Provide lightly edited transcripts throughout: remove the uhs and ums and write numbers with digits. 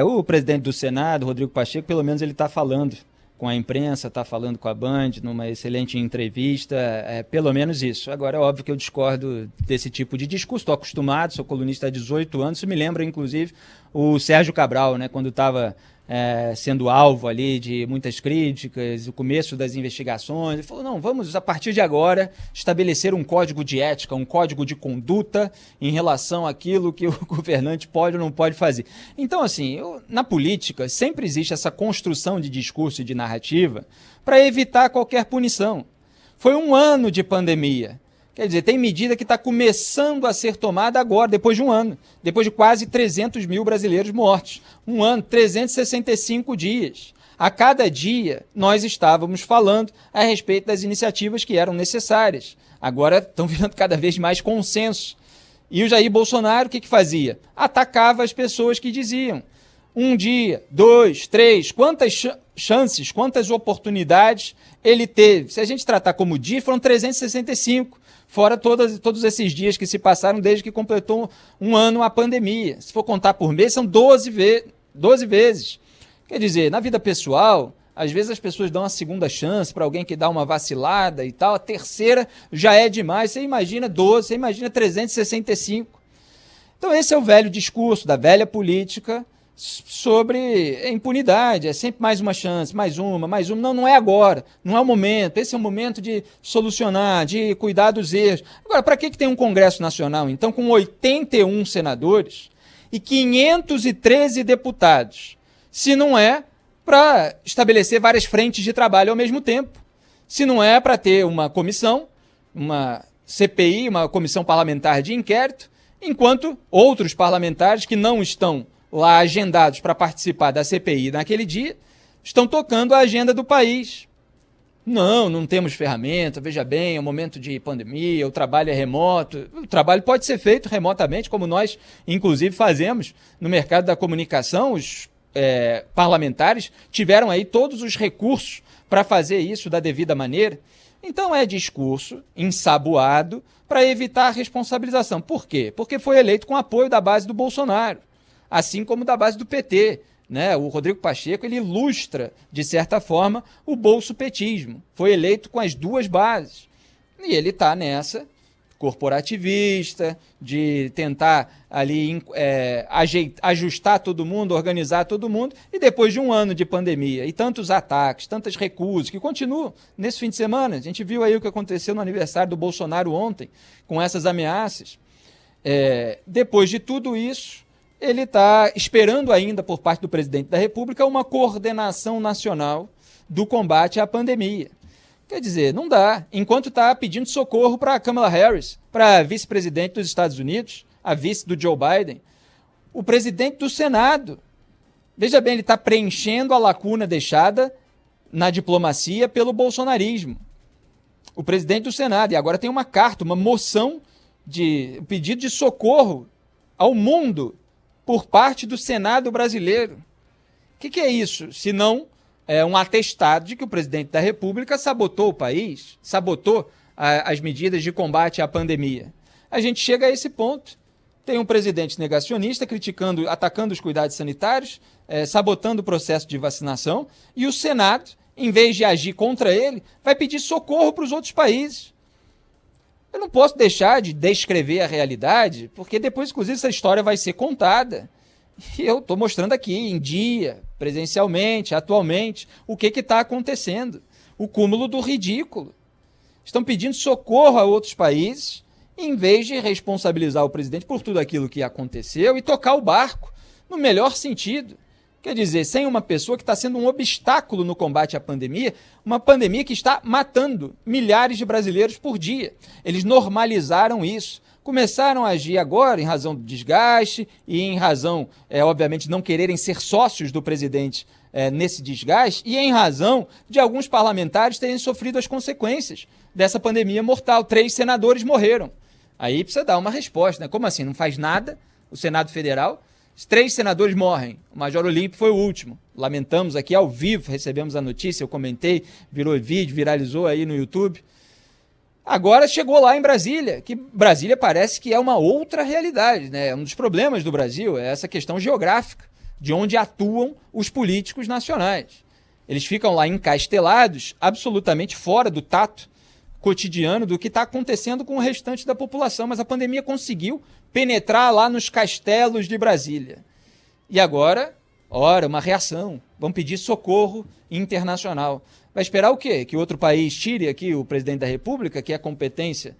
O presidente do Senado, Rodrigo Pacheco, pelo menos ele está falando com a imprensa, está falando com a Band, numa excelente entrevista, pelo menos isso. Agora, é óbvio que eu discordo desse tipo de discurso, estou acostumado, sou colunista há 18 anos, isso me lembra, inclusive, o Sérgio Cabral, né, quando estava sendo alvo ali de muitas críticas, o começo das investigações, ele falou, não, vamos, a partir de agora, estabelecer um código de ética, um código de conduta em relação àquilo que o governante pode ou não pode fazer. Então, assim, na política, sempre existe essa construção de discurso e de narrativa para evitar qualquer punição. Foi um ano de pandemia. Quer dizer, tem medida que está começando a ser tomada agora, depois de um ano. Depois de quase 300 mil brasileiros mortos. Um ano, 365 dias. A cada dia, nós estávamos falando a respeito das iniciativas que eram necessárias. Agora estão virando cada vez mais consenso. E o Jair Bolsonaro, o que fazia? Atacava as pessoas que diziam. Um dia, 2, 3, quantas chances, quantas oportunidades ele teve? Se a gente tratar como dia, foram 365. Fora todos esses dias que se passaram desde que completou um ano a pandemia. Se for contar por mês, são 12 vezes. Quer dizer, na vida pessoal, às vezes as pessoas dão uma segunda chance para alguém que dá uma vacilada e tal, a terceira já é demais. Você imagina 12, você imagina 365. Então esse é o velho discurso da velha política sobre impunidade, é sempre mais uma chance, mais uma. Não é agora, não é o momento, esse é o momento de solucionar, de cuidar dos erros. Agora, para que tem um Congresso Nacional, então, com 81 senadores e 513 deputados, se não é para estabelecer várias frentes de trabalho ao mesmo tempo, se não é para ter uma comissão, uma CPI, uma comissão parlamentar de inquérito, enquanto outros parlamentares que não estão lá agendados para participar da CPI naquele dia, estão tocando a agenda do país. Não temos ferramenta, veja bem, é um momento de pandemia, o trabalho é remoto. O trabalho pode ser feito remotamente, como nós, inclusive, fazemos no mercado da comunicação. Os parlamentares tiveram aí todos os recursos para fazer isso da devida maneira. Então é discurso ensaboado para evitar a responsabilização. Por quê? Porque foi eleito com apoio da base do Bolsonaro, assim como da base do PT. Né? O Rodrigo Pacheco ele ilustra, de certa forma, o bolsopetismo. Foi eleito com as duas bases. E ele está nessa corporativista, de tentar ali ajustar todo mundo, organizar todo mundo, e depois de um ano de pandemia e tantos ataques, tantas recusas, que continuam nesse fim de semana. A gente viu aí o que aconteceu no aniversário do Bolsonaro ontem, com essas ameaças. Depois de tudo isso, ele está esperando ainda, por parte do presidente da República, uma coordenação nacional do combate à pandemia. Quer dizer, não dá. Enquanto está pedindo socorro para a Kamala Harris, para a vice-presidente dos Estados Unidos, a vice do Joe Biden, o presidente do Senado. Veja bem, ele está preenchendo a lacuna deixada na diplomacia pelo bolsonarismo. O presidente do Senado. E agora tem uma carta, uma moção de pedido de socorro ao mundo por parte do Senado brasileiro. O que é isso? Se não um atestado de que o presidente da República sabotou o país, sabotou as medidas de combate à pandemia. A gente chega a esse ponto. Tem um presidente negacionista criticando, atacando os cuidados sanitários, sabotando o processo de vacinação, e o Senado, em vez de agir contra ele, vai pedir socorro para os outros países. Eu não posso deixar de descrever a realidade, porque depois, inclusive, essa história vai ser contada. E eu estou mostrando aqui, em dia, presencialmente, atualmente, o que está acontecendo. O cúmulo do ridículo. Estão pedindo socorro a outros países, em vez de responsabilizar o presidente por tudo aquilo que aconteceu e tocar o barco, no melhor sentido. Quer dizer, sem uma pessoa que está sendo um obstáculo no combate à pandemia, uma pandemia que está matando milhares de brasileiros por dia. Eles normalizaram isso. Começaram a agir agora em razão do desgaste e em razão, obviamente, de não quererem ser sócios do presidente nesse desgaste e em razão de alguns parlamentares terem sofrido as consequências dessa pandemia mortal. 3 senadores morreram. Aí precisa dar uma resposta, né? Como assim? Não faz nada o Senado Federal? 3 senadores morrem. O Major Olímpio foi o último. Lamentamos aqui ao vivo, recebemos a notícia, eu comentei, virou vídeo, viralizou aí no YouTube. Agora chegou lá em Brasília, que Brasília parece que é uma outra realidade, né? Um dos problemas do Brasil é essa questão geográfica de onde atuam os políticos nacionais. Eles ficam lá encastelados, absolutamente fora do tato cotidiano do que está acontecendo com o restante da população. Mas a pandemia conseguiu penetrar lá nos castelos de Brasília. E agora, ora, uma reação. Vão pedir socorro internacional. Vai esperar o quê? Que outro país tire aqui o presidente da República, que é a competência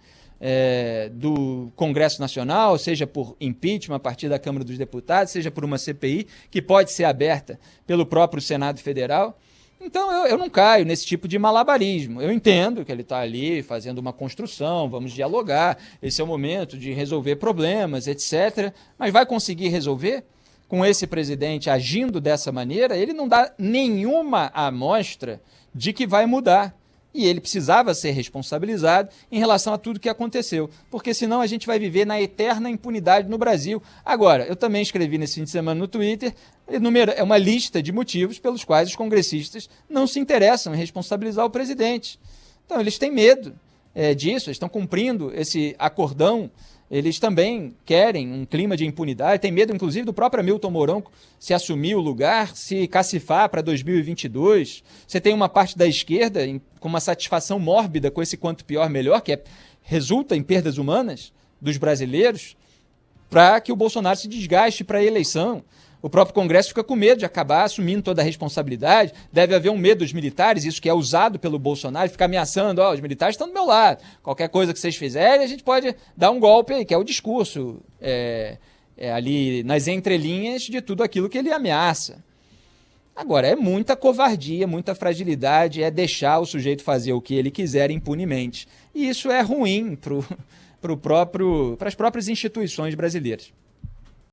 do Congresso Nacional, seja por impeachment a partir da Câmara dos Deputados, seja por uma CPI, que pode ser aberta pelo próprio Senado Federal. Então eu não caio nesse tipo de malabarismo. Eu entendo que ele está ali fazendo uma construção, vamos dialogar, esse é o momento de resolver problemas, etc. Mas vai conseguir resolver? Com esse presidente agindo dessa maneira, ele não dá nenhuma amostra de que vai mudar. E ele precisava ser responsabilizado em relação a tudo que aconteceu, porque senão a gente vai viver na eterna impunidade no Brasil. Agora, eu também escrevi nesse fim de semana no Twitter, é uma lista de motivos pelos quais os congressistas não se interessam em responsabilizar o presidente. Então, eles têm medo disso, eles estão cumprindo esse acordão. Eles também querem um clima de impunidade, tem medo, inclusive, do próprio Hamilton Mourão se assumir o lugar, se cacifar para 2022. Você tem uma parte da esquerda com uma satisfação mórbida com esse quanto pior, melhor, que resulta em perdas humanas dos brasileiros, para que o Bolsonaro se desgaste para a eleição. O próprio Congresso fica com medo de acabar assumindo toda a responsabilidade. Deve haver um medo dos militares, isso que é usado pelo Bolsonaro, ficar ameaçando, os militares estão do meu lado, qualquer coisa que vocês fizerem, a gente pode dar um golpe aí, que é o discurso ali nas entrelinhas de tudo aquilo que ele ameaça. Agora, é muita covardia, muita fragilidade, é deixar o sujeito fazer o que ele quiser impunemente. E isso é ruim para as próprias instituições brasileiras.